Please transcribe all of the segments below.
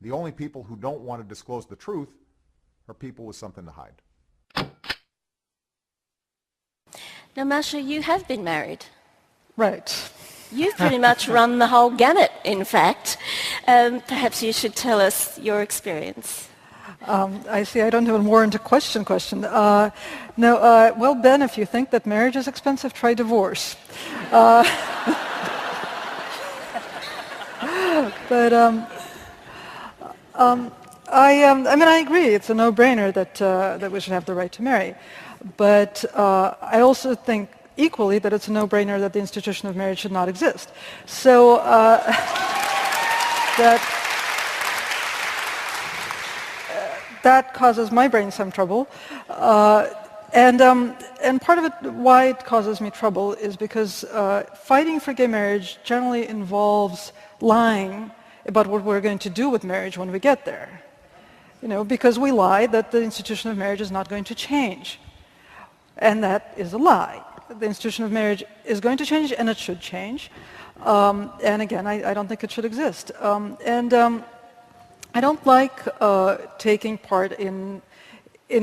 The only people who don't want to disclose the truth are people with something to hide. Now, Masha, you have been married. Right. You've pretty much run the whole gamut, in fact. Perhaps you should tell us your experience. I see I don't have a more into question. Well, Ben, if you think that marriage is expensive, try divorce. But I agree. It's a no-brainer that we should have the right to marry. But I also think equally that it's a no-brainer that the institution of marriage should not exist. So that causes my brain some trouble. And part of it, why it causes me trouble, is because fighting for gay marriage generally involves lying about what we're going to do with marriage when we get there. Because we lie that the institution of marriage is not going to change. And that is a lie. The institution of marriage is going to change, and it should change. And again, I don't think it should exist. I don't like taking part in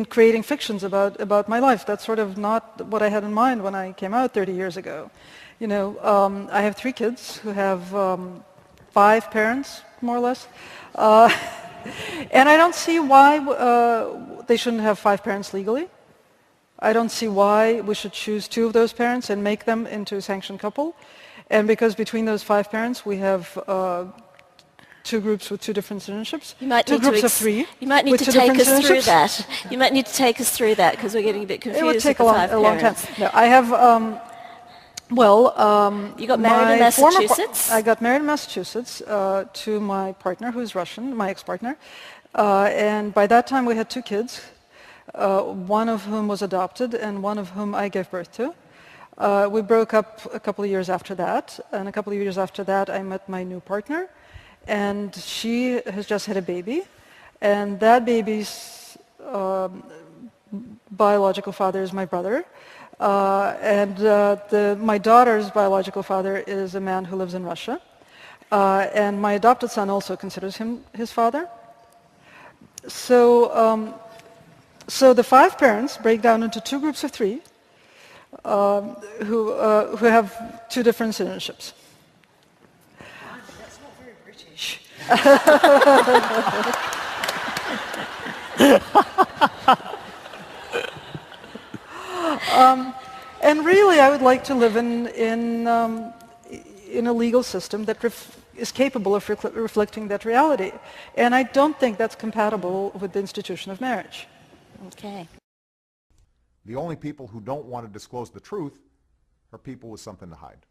creating fictions about my life. That's sort of not what I had in mind when I came out 30 years ago. I have 3 kids who have 5 parents, more or less. And I don't see why they shouldn't have 5 parents legally. I don't see why we should choose 2 of those parents and make them into a sanctioned couple. And because between those 5 parents we have 2 groups with 2 different citizenships, you might 2 need groups to of 3. You might need to take us through that. You might need to take us through that because we're getting a bit confused. It would take with a long time. No, I have. You got married in Massachusetts? I got married in Massachusetts to my partner, who's Russian, my ex-partner. And by that time we had 2 kids, one of whom was adopted and one of whom I gave birth to. We broke up a couple of years after that, and a couple of years after that I met my new partner, and she has just had a baby, and that baby's biological father is my brother. My daughter's biological father is a man who lives in Russia. And my adopted son also considers him his father. So the 5 parents break down into 2 groups of 3 who have 2 different citizenships. That's not very British. And really, I would like to live in a legal system that is capable of reflecting that reality. And I don't think that's compatible with the institution of marriage. Okay. The only people who don't want to disclose the truth are people with something to hide.